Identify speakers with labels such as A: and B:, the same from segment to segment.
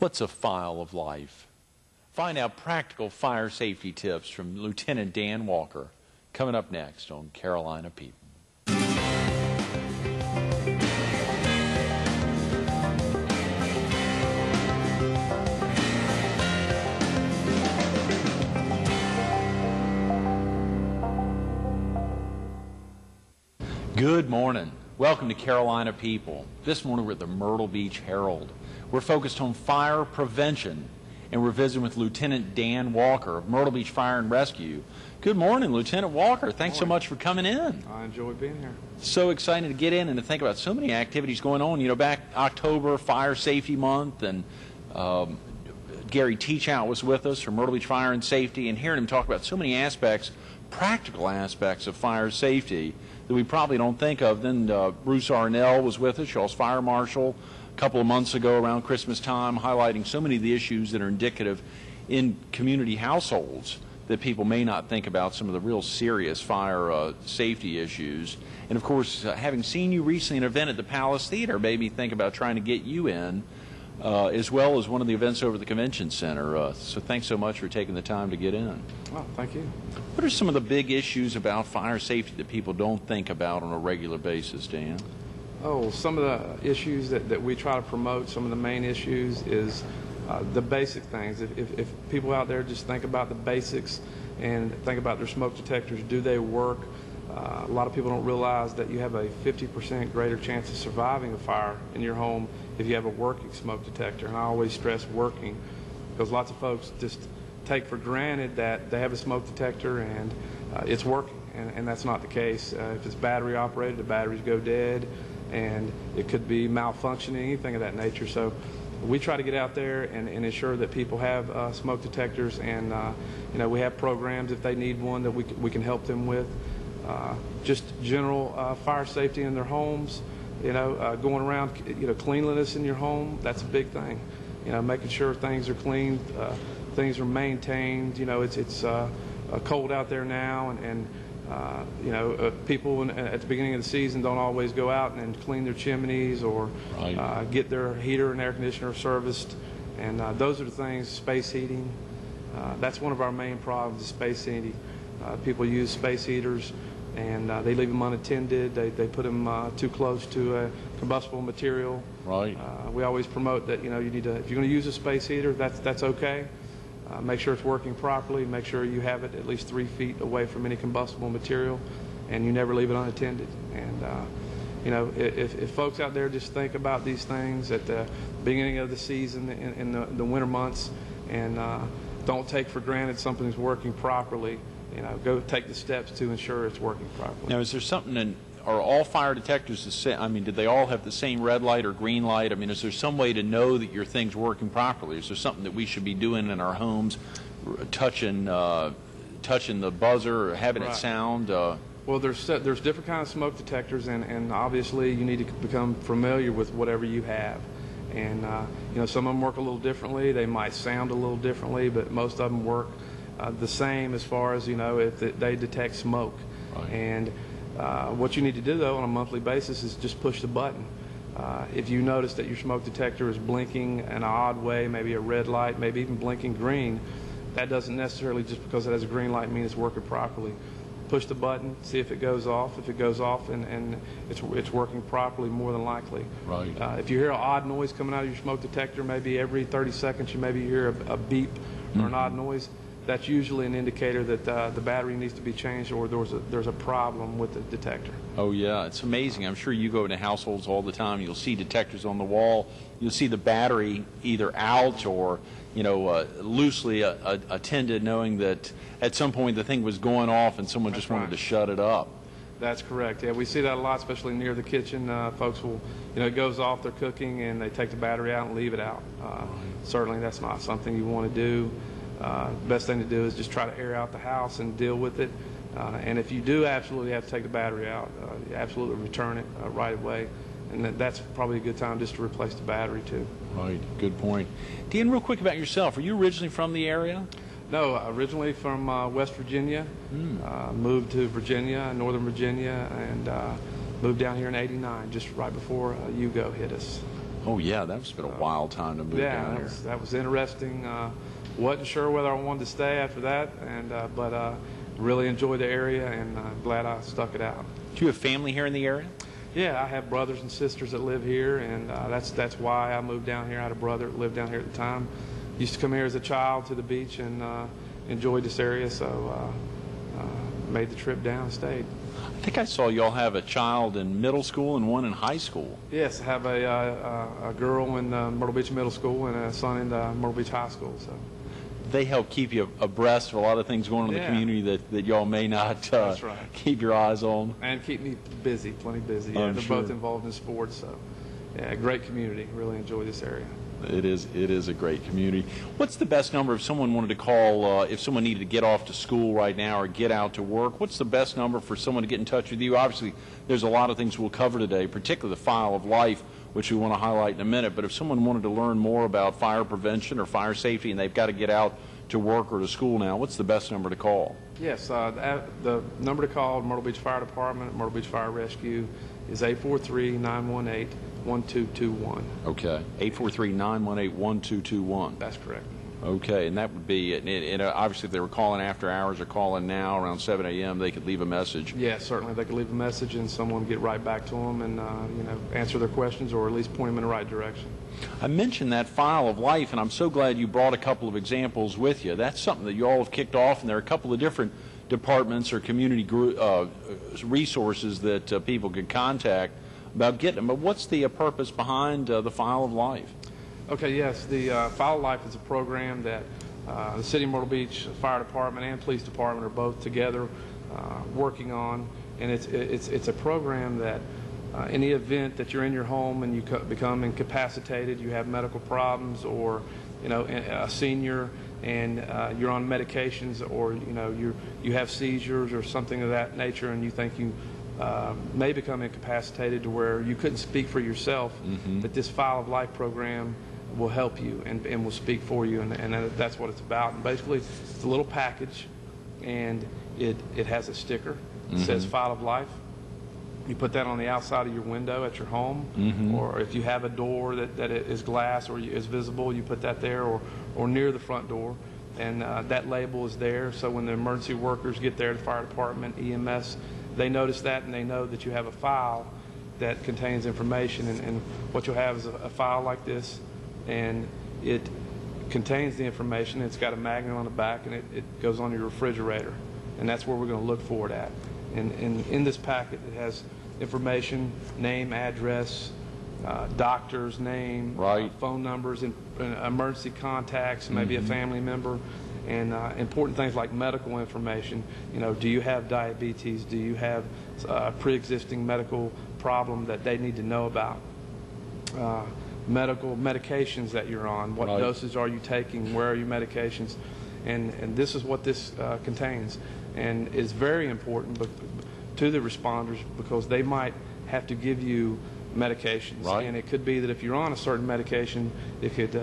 A: What's a file of life? Find out practical fire safety tips from Lieutenant Dan Walker coming up next on Carolina People. Good morning. Welcome to Carolina People. This morning we're at the Myrtle Beach Herald. We're focused on fire prevention, and we're visiting with Lieutenant Dan Walker of Myrtle Beach Fire and Rescue. Good morning, Lieutenant Walker. Thanks so much for coming in.
B: I enjoy being here.
A: So excited to get in and to think about so many activities going on. You know, back October, Fire Safety Month, and Gary Teachout was with us from Myrtle Beach Fire and Safety, and hearing him talk about so many aspects, practical aspects of fire safety that we probably don't think of. Then Bruce Arnell was with us, y'all's fire marshal, a couple of months ago around Christmas time, highlighting so many of the issues that are indicative in community households that people may not think about, some of the real serious fire safety issues. And of course, having seen you recently in an event at the Palace Theater made me think about trying to get you in, as well as one of the events over at the Convention Center. So thanks so much for taking the time to get in.
B: Oh, thank you.
A: What are some of the big issues about fire safety that people don't think about on a regular basis, Dan?
B: Oh, some of the issues that we try to promote, some of the main issues is the basic things. If people out there just think about the basics and think about their smoke detectors, do they work? A lot of people don't realize that you have a 50% greater chance of surviving a fire in your home if you have a working smoke detector. And I always stress working, because lots of folks just take for granted that they have a smoke detector and it's working, and that's not the case. If it's battery operated, the batteries go dead, and it could be malfunctioning, anything of that nature. So we try to get out there and ensure that people have smoke detectors, and you know, we have programs if they need one that we can help them with. Just general fire safety in their homes, you know, going around, you know, cleanliness in your home, that's a big thing. You know, making sure things are clean, things are maintained. You know, it's cold out there now, and you know, people at the beginning of the season don't always go out and clean their chimneys or get their heater and air conditioner serviced. And those are the things, space heating. That's one of our main problems, is space heating. People use space heaters and they leave them unattended. They put them too close to a combustible material.
A: Right.
B: We always promote that, you know, you need to, if you're going to use a space heater, that's okay. Make sure it's working properly. Make sure you have it at least 3 feet away from any combustible material, and you never leave it unattended. And you know, if folks out there just think about these things at the beginning of the season in the winter months, and don't take for granted something's working properly, you know, go take the steps to ensure it's working properly.
A: Now, is there something are all fire detectors the same? I mean, did they all have the same red light or green light? I mean, is there some way to know that your thing's working properly? Is there something that we should be doing in our homes, touching the buzzer or having it sound?
B: Well, there's different kinds of smoke detectors, and obviously you need to become familiar with whatever you have. And you know, some of them work a little differently. They might sound a little differently, but most of them work the same as far as, you know, if they detect smoke.
A: Right.
B: And what you need to do, though, on a monthly basis is just push the button. If you notice that your smoke detector is blinking in an odd way, maybe a red light, maybe even blinking green, that doesn't necessarily, just because it has a green light, mean it's working properly. Push the button, see if it goes off. If it goes off and it's working properly, more than likely.
A: Right.
B: If you hear an odd noise coming out of your smoke detector, maybe every 30 seconds you maybe hear a beep or an odd noise, that's usually an indicator that the battery needs to be changed, or there's a problem with the detector.
A: Oh yeah, it's amazing. I'm sure you go into households all the time. You'll see detectors on the wall. You'll see the battery either out or, you know, loosely attended, knowing that at some point the thing was going off and someone just wanted to shut it up.
B: That's correct. Yeah, we see that a lot, especially near the kitchen. Folks will, you know, it goes off, they're cooking, and they take the battery out and leave it out. Certainly that's not something you want to do. Best thing to do is just try to air out the house and deal with it. And if you do absolutely have to take the battery out, you absolutely return it right away. And that's probably a good time just to replace the battery too.
A: Right, good point. Dan, real quick about yourself. Are you originally from the area?
B: No, originally from West Virginia. Moved to Virginia, Northern Virginia, and moved down here in '89, just right before Hugo hit us.
A: Oh, yeah, that's been a wild time to move
B: Yeah,
A: down here.
B: that was interesting. Wasn't sure whether I wanted to stay after that, but really enjoyed the area, and glad I stuck it out.
A: Do you have family here in the area?
B: Yeah, I have brothers and sisters that live here, and that's why I moved down here. I had a brother that lived down here at the time. Used to come here as a child to the beach and enjoyed this area, so made the trip down and stayed.
A: I think I saw y'all have a child in middle school and one in high school.
B: Yes, I have a girl in Myrtle Beach Middle School and a son in Myrtle Beach High School. So
A: They help keep you abreast of a lot of things going on in the
B: Yeah.
A: community that y'all may not
B: That's right.
A: keep your eyes on.
B: and keep me busy, plenty busy.
A: I'm
B: They're
A: sure.
B: both involved in sports, so yeah, great community. Really enjoy this area.
A: It is a great community. What's the best number if someone wanted to call, if someone needed to get off to school right now or get out to work? What's the best number for someone to get in touch with you? Obviously, there's a lot of things we'll cover today, particularly the File of Life, which we want to highlight in a minute. But if someone wanted to learn more about fire prevention or fire safety and they've got to get out to work or to school now, what's the best number to call?
B: Yes, the number to call Myrtle Beach Fire Department, Myrtle Beach Fire Rescue, is 843-918-1221.
A: Okay, 843-918-1221.
B: That's correct.
A: Okay, and that would be, and obviously if they were calling after hours or calling now around 7 a.m., they could leave a message.
B: Yeah, certainly. They could leave a message and someone would get right back to them and answer their questions or at least point them in the right direction.
A: I mentioned that File of Life, and I'm so glad you brought a couple of examples with you. That's something that you all have kicked off, and there are a couple of different departments or community resources that people could contact about getting them. But what's the purpose behind the File of Life?
B: Okay, yes, the File of Life is a program that the City of Myrtle Beach Fire Department and Police Department are both together working on, and it's a program that in the event that you're in your home and you become incapacitated, you have medical problems, or a senior and you're on medications, or you have seizures or something of that nature, and you think you may become incapacitated to where you couldn't speak for yourself, that this File of Life program will help you and will speak for you, and that's what it's about. And basically, it's a little package, and it has a sticker that says File of Life. You put that on the outside of your window at your home, or if you have a door that is glass or is visible, you put that there, or near the front door, and that label is there. So when the emergency workers get there, the fire department, EMS, they notice that and they know that you have a file that contains information. And what you'll have is a file like this, and it contains the information. It's got a magnet on the back, and it goes on your refrigerator, and that's where we're going to look for it at. And in this packet, it has information, name, address, doctor's name,
A: Right.
B: phone numbers, and emergency contacts, maybe a family member, and important things like medical information. Do you have diabetes? Do you have a pre-existing medical problem that they need to know about? Medical medications that you're on, what
A: Right.
B: doses are you taking, where are your medications, and this is what this contains, and it's very important to the responders because they might have to give you medications,
A: Right.
B: and it could be that if you're on a certain medication, it could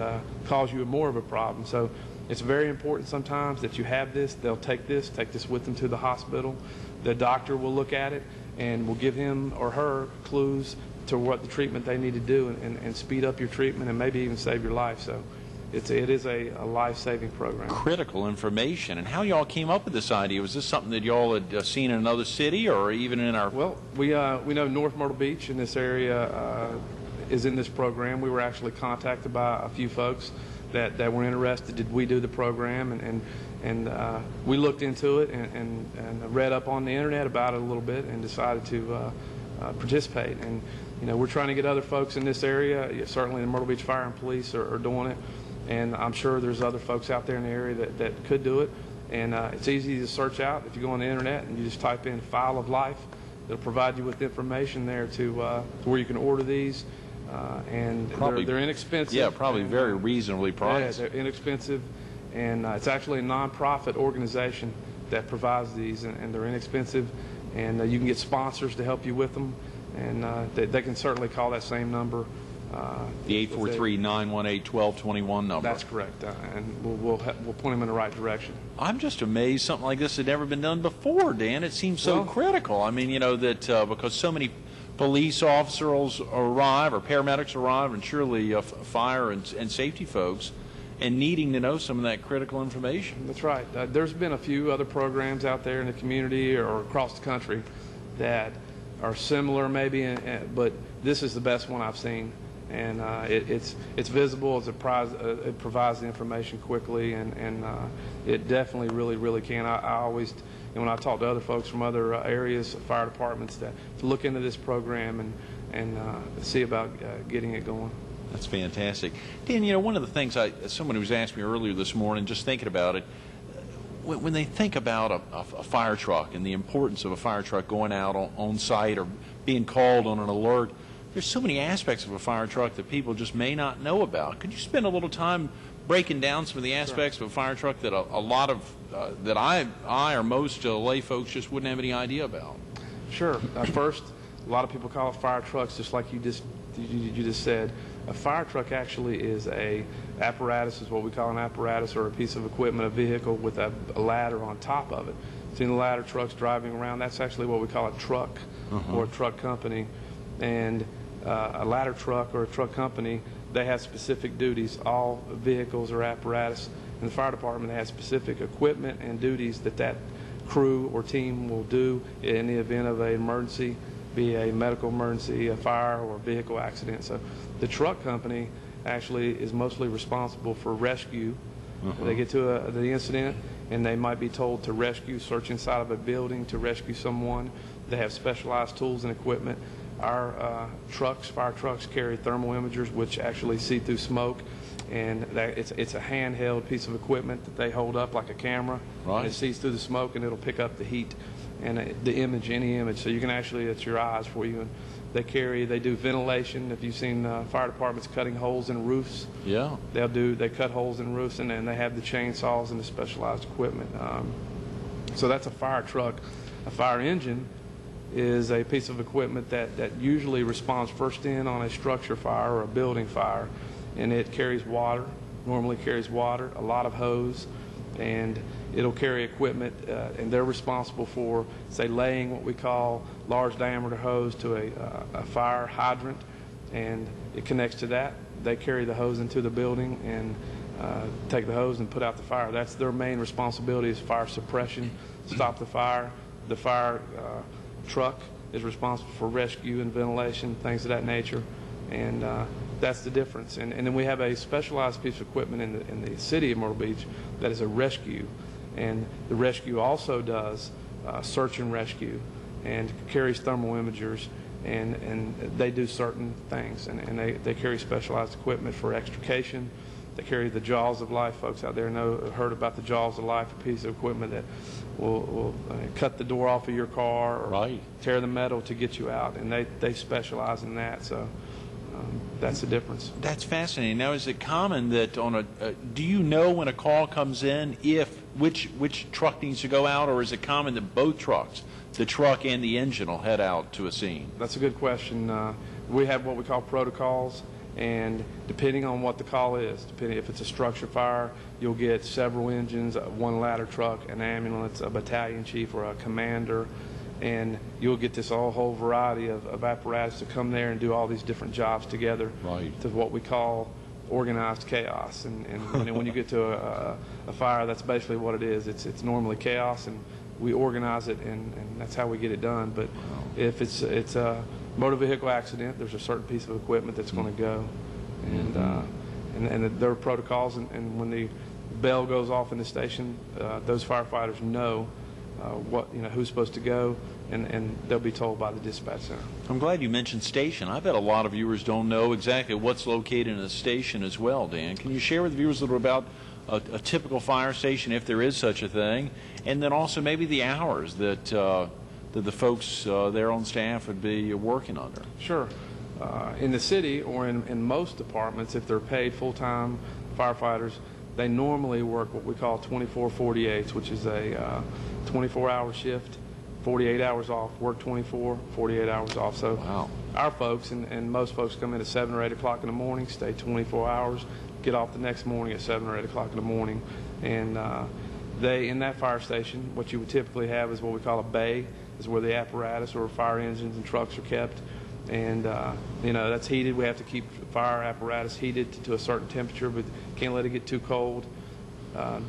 B: cause you more of a problem. So it's very important sometimes that you have this. They'll take this with them to the hospital. The doctor will look at it and will give him or her clues to what the treatment they need to do, and speed up your treatment and maybe even save your life. So it is a life-saving program.
A: Critical information. And how y'all came up with this idea? Was this something that y'all had seen in another city or even in our...
B: Well, we know North Myrtle Beach in this area is in this program. We were actually contacted by a few folks that were interested. Did we do the program? And we looked into it and read up on the internet about it a little bit and decided to participate. And we're trying to get other folks in this area. Certainly the Myrtle Beach Fire and Police are doing it, and I'm sure there's other folks out there in the area that could do it. And it's easy to search out. If you go on the internet and you just type in File of Life, it'll provide you with information there to where you can order these. And
A: Probably-
B: they're inexpensive.
A: Yeah, probably
B: and,
A: very reasonably
B: Yeah,
A: priced.
B: they're inexpensive, and it's actually a nonprofit organization that provides these, and they're inexpensive, and you can get sponsors to help you with them, and they can certainly call that same number.
A: The 843-918-1221 number.
B: That's correct, and we'll point them in the right direction.
A: I'm just amazed something like this had never been done before, Dan. It seems so
B: Well-
A: critical. I mean, that because so many police officers arrive or paramedics arrive, and surely fire and safety folks, and needing to know some of that critical information.
B: That's right. There's been a few other programs out there in the community or across the country that are similar maybe, but this is the best one I've seen. And it's visible, it provides the information quickly, and it definitely really can. I always, when I talk to other folks from other areas, fire departments, to look into this program and see about getting it going.
A: That's fantastic. Dan, you know, one of the things someone was asking me earlier this morning, just thinking about it, when they think about a fire truck and the importance of a fire truck going out on site or being called on an alert, there's so many aspects of a fire truck that people just may not know about. Could you spend a little time breaking down some of the aspects of a fire truck that a lot of that I or most lay folks just wouldn't have any idea about?
B: Sure. First, a lot of people call it fire trucks, just like you just said. A fire truck actually is a apparatus, is what we call an apparatus, or a piece of equipment, a vehicle with a ladder on top of it. Seen the ladder trucks driving around? That's actually what we call a truck or a truck company. And a ladder truck or a truck company, they have specific duties. All vehicles or apparatus in the fire department have specific equipment and duties that crew or team will do in the event of an emergency, be a medical emergency, a fire, or a vehicle accident. So the truck company actually is mostly responsible for rescue. They get to the incident, and they might be told to rescue, search inside of a building to rescue someone. They have specialized tools and equipment. Our fire trucks, carry thermal imagers, which actually see through smoke, and it's a handheld piece of equipment that they hold up like a camera.
A: Right.
B: And it sees through the smoke, and it'll pick up the heat and the image, any image, so you can actually, it's your eyes for you. And they do ventilation. If you've seen fire departments cutting holes in roofs,
A: Yeah.
B: they cut holes in roofs, and then they have the chainsaws and the specialized equipment. So that's a fire truck. A fire engine is a piece of equipment that usually responds first in on a structure fire or a building fire, and it carries water, normally carries water, a lot of hose, and it'll carry equipment, and they're responsible for, say, laying what we call large diameter hose to a fire hydrant, and it connects to that. They carry the hose into the building and take the hose and put out the fire. That's their main responsibility, is fire suppression, stop the fire. The fire truck is responsible for rescue and ventilation, things of that nature, and that's the difference. And then we have a specialized piece of equipment in the city of Myrtle Beach that is a rescue, and the rescue also does search and rescue and carries thermal imagers, and they do certain things, and they carry specialized equipment for extrication. They carry the Jaws of Life. Folks out there heard about the Jaws of Life, a piece of equipment that will cut the door off of your car or
A: Right.
B: tear the metal to get you out, and they specialize in that. So that's the difference.
A: That's fascinating. Now, is it common that do you know when a call comes in which truck needs to go out, or is it common that both trucks, the truck and the engine, will head out to a scene?
B: That's a good question. We have what we call protocols, and depending on what the call is, depending if it's a structure fire, you'll get several engines, one ladder truck, an ambulance, a battalion chief, or a commander, and you'll get this whole variety of apparatus to come there and do all these different jobs together.
A: Right.
B: To what we call organized chaos. And when you get to a fire, that's basically what it is. It's normally chaos, and we organize it, and that's how we get it done. But if it's a motor vehicle accident, there's a certain piece of equipment that's going to go, and there are protocols, and when the bell goes off in the station, those firefighters know who's supposed to go, and they'll be told by the dispatch center.
A: I'm glad you mentioned station. I bet a lot of viewers don't know exactly what's located in a station as well, Dan. Can you share with viewers a little about a typical fire station, if there is such a thing, and then also maybe the hours that the folks there on staff would be working under?
B: Sure. In the city or in most departments, if they're paid full-time firefighters, they normally work what we call 24/48, which is a 24-hour shift, 48 hours off, work 24, 48 hours off. So
A: Wow.
B: Our folks and most folks come in at 7 or 8 o'clock in the morning, stay 24 hours, get off the next morning at 7 or 8 o'clock in the morning. And in that fire station, what you would typically have is what we call a bay, is where the apparatus or fire engines and trucks are kept. and that's heated. We have to keep fire apparatus heated to a certain temperature, but can't let it get too cold.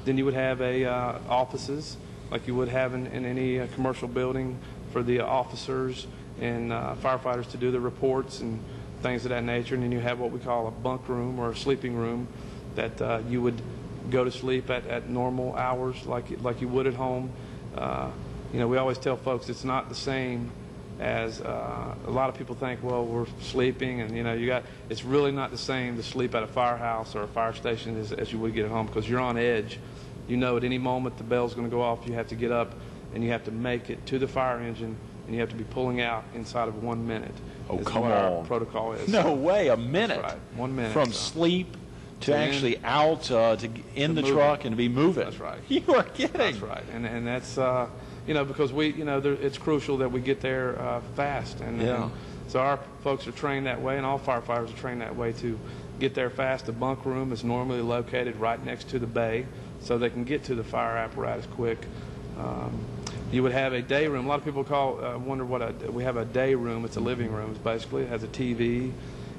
B: Then you would have offices like you would have in any commercial building for the officers and firefighters to do the reports and things of that nature. And then you have what we call a bunk room or a sleeping room that you would go to sleep at normal hours like you would at home. We always tell folks it's not the same as a lot of people think, well, we're sleeping, and it's really not the same to sleep at a firehouse or a fire station as you would get at home, because you're on edge. At any moment the bell's going to go off, you have to get up and you have to make it to the fire engine, and you have to be pulling out inside of 1 minute.
A: Oh, come
B: what
A: on.
B: Our protocol is.
A: No way, a minute.
B: That's right, 1 minute.
A: From sleep to
B: in,
A: actually out to in the
B: moving.
A: Truck and to be moving.
B: That's right.
A: You are kidding.
B: That's right, and that's because it's crucial that we get there fast, and so our folks are trained that way, and all firefighters are trained that way to get there fast. The bunk room is normally located right next to the bay, so they can get to the fire apparatus quick. You would have a day room. A lot of people wonder we have a day room. It's a living room. Basically, it has a TV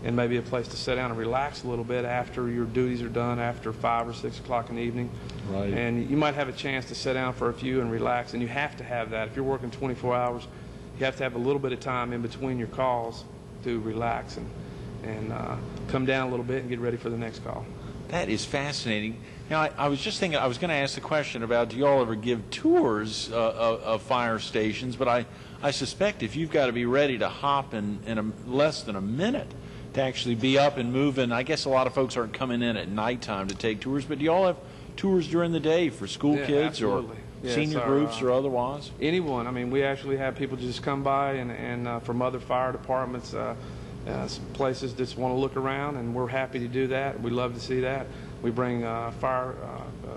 B: and maybe a place to sit down and relax a little bit after your duties are done, after 5 or 6 o'clock in the evening.
A: Right.
B: And you might have a chance to sit down for a few and relax, and you have to have that. If you're working 24 hours, you have to have a little bit of time in between your calls to relax and come down a little bit and get ready for the next call.
A: That is fascinating. Now, I was just thinking, I was going to ask the question about, do you all ever give tours of fire stations? But I suspect if you've got to be ready to hop in less than a minute to actually be up and moving, I guess a lot of folks aren't coming in at nighttime to take tours, but do you all have tours during the day for school kids
B: absolutely.
A: or senior groups or otherwise?
B: Anyone. I mean, we actually have people just come by and from other fire departments, places just want to look around, and we're happy to do that. We love to see that. We bring fire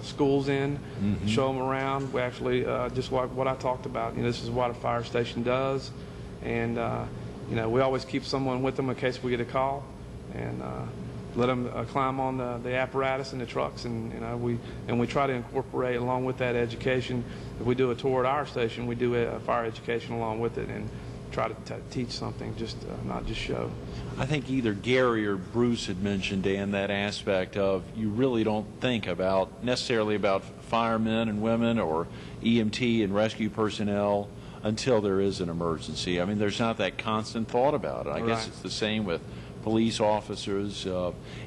B: schools in, show them around. We actually, just like what I talked about, this is what a fire station does. And, we always keep someone with them in case we get a call, and let them climb on the apparatus and the trucks. And, we try to incorporate along with that education. If we do a tour at our station, we do a fire education along with it and try to teach something, not just show.
A: I think either Gary or Bruce had mentioned, Dan, that aspect of you really don't think necessarily about firemen and women or EMT and rescue personnel until there is an emergency. I mean, there's not that constant thought about it. I guess it's the same with police officers.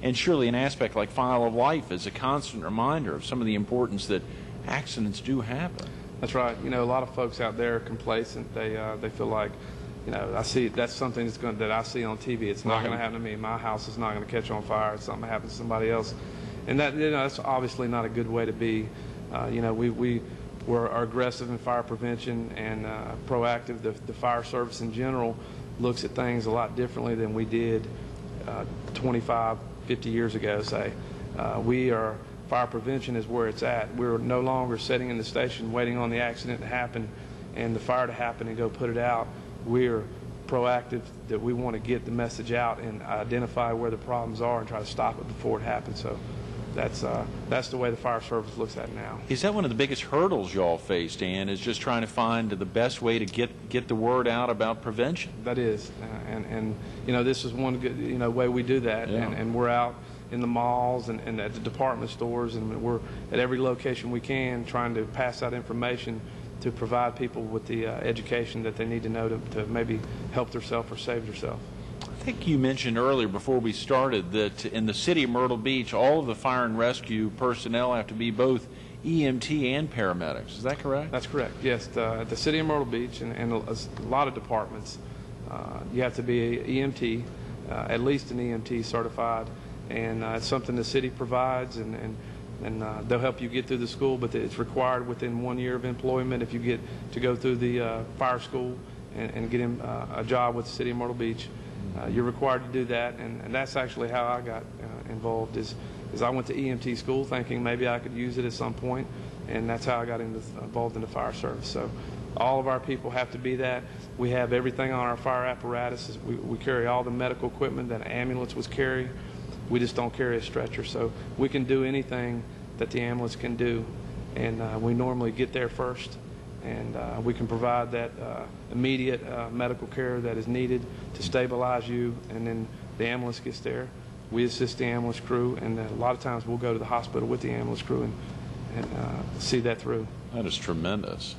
A: And surely an aspect like File of Life is a constant reminder of some of the importance that accidents do happen.
B: That's right. A lot of folks out there are complacent. They feel like, I see that's something that I see on TV. It's not going to happen to me. My house is not going to catch on fire. It's something that happens to somebody else, and that's obviously not a good way to be. We're aggressive in fire prevention and proactive. The fire service in general looks at things a lot differently than we did 25, 50 years ago. Say, fire prevention is where it's at. We're no longer sitting in the station waiting on the accident to happen and the fire to happen and go put it out. We're proactive, that we want to get the message out and identify where the problems are and try to stop it before it happens. So that's the way the fire service looks at it now.
A: Is that one of the biggest hurdles y'all face, Dan, is just trying to find the best way to get the word out about prevention?
B: That is, and this is one good way we do that, and we're out in the malls and at the department stores, and we're at every location we can trying to pass out information to provide people with the education that they need to know to maybe help themselves or save themselves.
A: I think you mentioned earlier before we started that in the city of Myrtle Beach, all of the fire and rescue personnel have to be both EMT and paramedics. Is that correct?
B: That's correct, yes. At the city of Myrtle Beach and a lot of departments, you have to be an EMT, at least an EMT certified, and it's something the city provides, and they'll help you get through the school, but it's required within 1 year of employment if you get to go through the fire school and get a job with the city of Myrtle Beach. You're required to do that, and that's actually how I got involved. Is I went to EMT school thinking maybe I could use it at some point, and that's how I got involved in the fire service. So all of our people have to be that. We have everything on our fire apparatus. We carry all the medical equipment that an ambulance would carry. We just don't carry a stretcher, so we can do anything that the ambulance can do, and we normally get there first and we can provide that immediate medical care that is needed to stabilize you, and then the ambulance gets there. We assist the ambulance crew, and a lot of times we'll go to the hospital with the ambulance crew and see that through.
A: That is tremendous.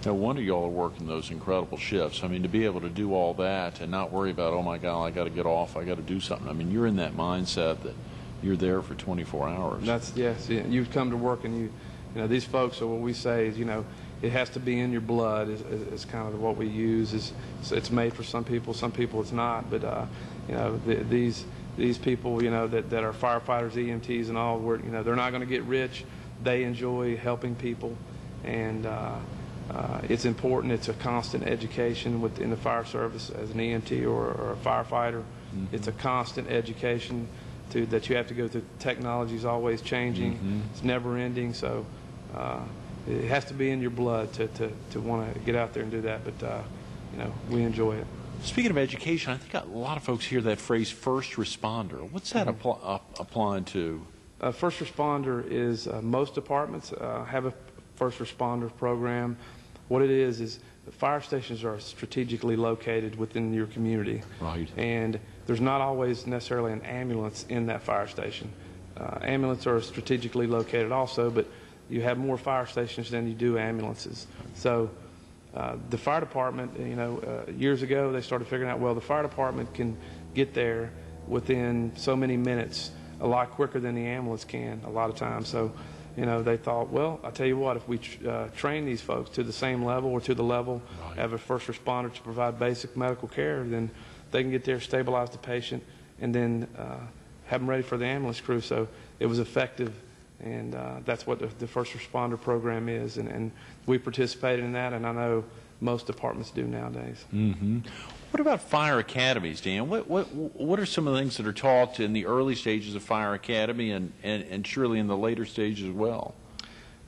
A: No wonder y'all are working those incredible shifts. I mean, to be able to do all that and not worry about, oh my God, I got to get off, I got to do something. I mean, you're in that mindset that you're there for 24 hours.
B: That's, yes, you come to work, and you know, these folks are, what we say is, you know, it has to be in your blood is kind of what we use. It's made for some people it's not, but you know, these people, you know, that are firefighters, EMTs and all, you know, they're not going to get rich. They enjoy helping people, and it's important. It's a constant education within the fire service as an EMT or a firefighter. Mm-hmm. It's a constant education that you have to go through. Technology is always changing. Mm-hmm. It's never ending. So it has to be in your blood to want to get out there and do that. But you know, we enjoy it.
A: Speaking of education, I think a lot of folks hear that phrase "first responder." What's that applying to?
B: First responder is most departments have a first responder program. What it is the fire stations are strategically located within your community.
A: Right.
B: And there's not always necessarily an ambulance in that fire station. Ambulances are strategically located also, but you have more fire stations than you do ambulances. So the fire department, you know, years ago they started figuring out, well, the fire department can get there within so many minutes, a lot quicker than the ambulance can a lot of times. So, you know, they thought, well, I tell you what, if we train these folks to the same level or to the level of a first responder to provide basic medical care, then they can get there, stabilize the patient, and then have them ready for the ambulance crew. So it was effective, and that's what the first responder program is, and we participated in that, and I know most departments do nowadays.
A: Mm-hmm. What about fire academies, Dan? What are some of the things that are taught in the early stages of fire academy and surely in the later stages as well?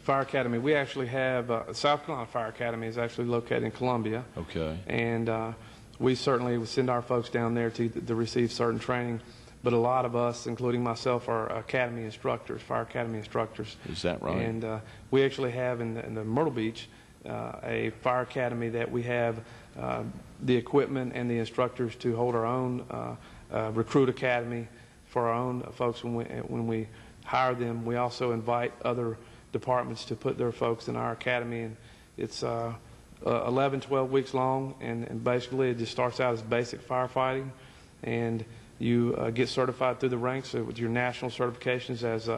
B: Fire academy, we actually have South Carolina Fire Academy is actually located in Columbia.
A: Okay.
B: And we certainly send our folks down there to receive certain training. But a lot of us, including myself, are academy instructors, fire academy instructors.
A: Is that right?
B: And we actually have in the Myrtle Beach a fire academy that we have the equipment and the instructors to hold our own recruit academy for our own folks when we hire them. We also invite other departments to put their folks in our academy, and it's 11, 12 weeks long, and basically it just starts out as basic firefighting, and you get certified through the ranks with your national certifications as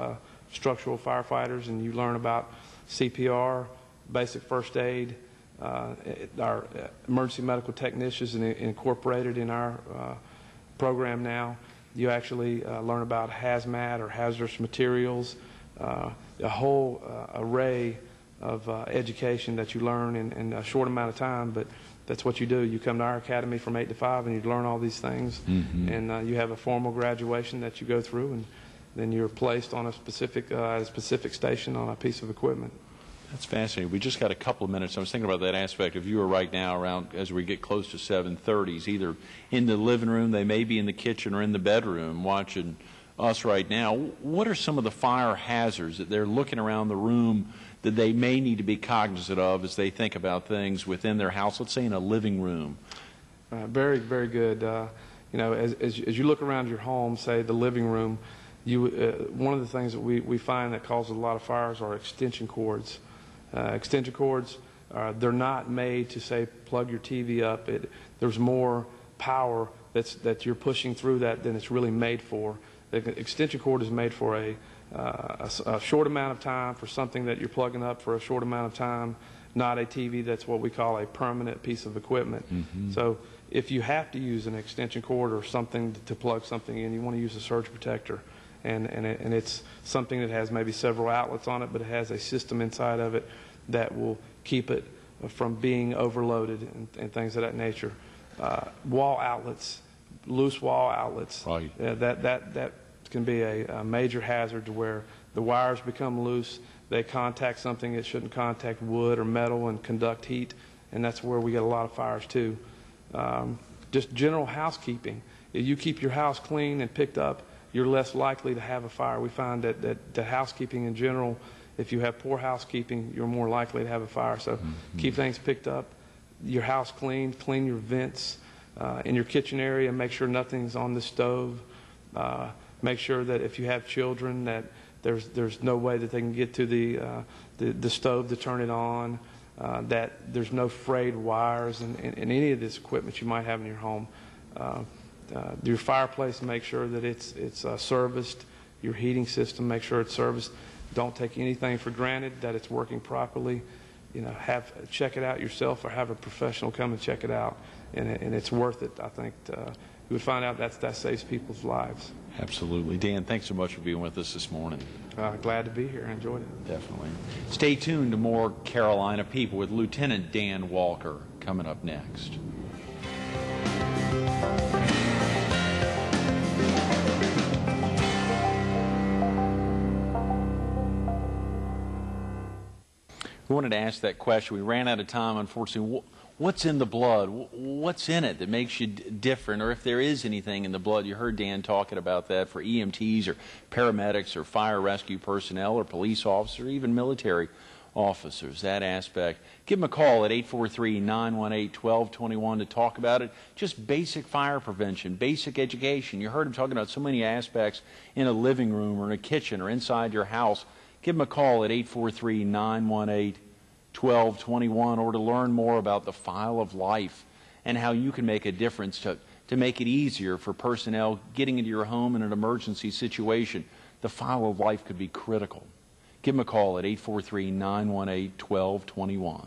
B: structural firefighters, and you learn about CPR, basic first aid. Our emergency medical technicians incorporated in our program now. You actually learn about hazmat or hazardous materials, a whole array of education that you learn in a short amount of time, but that's what you do. You come to our academy from 8 to 5 and you learn all these things, mm-hmm. and you have a formal graduation that you go through, and then you're placed on a specific station on a piece of equipment.
A: That's fascinating. We just got a couple of minutes. I was thinking about that aspect of you are right now around as we get close to 7:30s, either in the living room, they may be in the kitchen, or in the bedroom watching us right now. What are some of the fire hazards that they're looking around the room that they may need to be cognizant of as they think about things within their house, let's say in a living room?
B: Very, very good. You know, as you look around your home, say the living room, one of the things that we find that causes a lot of fires are extension cords. Extension cords, they're not made to, say, plug your TV up. There's more power that you're pushing through that than it's really made for. The extension cord is made for a short amount of time, for something that you're plugging up for a short amount of time, not a TV that's what we call a permanent piece of equipment. Mm-hmm. So if you have to use an extension cord or something to plug something in, you want to use a surge protector. And it's something that has maybe several outlets on it, but it has a system inside of it that will keep it from being overloaded and things of that nature. Wall outlets, loose wall outlets,
A: right.
B: That can be a major hazard to where the wires become loose, they contact something it shouldn't contact, wood or metal, and conduct heat, and that's where we get a lot of fires too. Just general housekeeping. If you keep your house clean and picked up, you're less likely to have a fire. We find that housekeeping in general If you have poor housekeeping, you're more likely to have a fire. So keep things picked up, your house clean, clean your vents in your kitchen area, make sure nothing's on the stove. Make sure that if you have children that there's no way that they can get to the stove to turn it on, that there's no frayed wires in any of this equipment you might have in your home. Your fireplace, make sure that it's serviced. Your heating system, make sure it's serviced. Don't take anything for granted that it's working properly. You know, check it out yourself or have a professional come and check it out. And it's worth it. I think you would find out that saves people's lives.
A: Absolutely. Dan, thanks so much for being with us this morning.
B: Glad to be here. I enjoyed it.
A: Definitely. Stay tuned to more Carolina People with Lieutenant Dan Walker coming up next. We wanted to ask that question. We ran out of time, unfortunately. What's in the blood? What's in it that makes you different? Or if there is anything in the blood, you heard Dan talking about that for EMTs or paramedics or fire rescue personnel or police officers or even military officers, that aspect. Give them a call at 843-918-1221 to talk about it. Just basic fire prevention, basic education. You heard him talking about so many aspects in a living room or in a kitchen or inside your house. Give them a call at 843-918-1221 or to learn more about the file of life and how you can make a difference to make it easier for personnel getting into your home in an emergency situation. The file of life could be critical. Give them a call at 843-918-1221.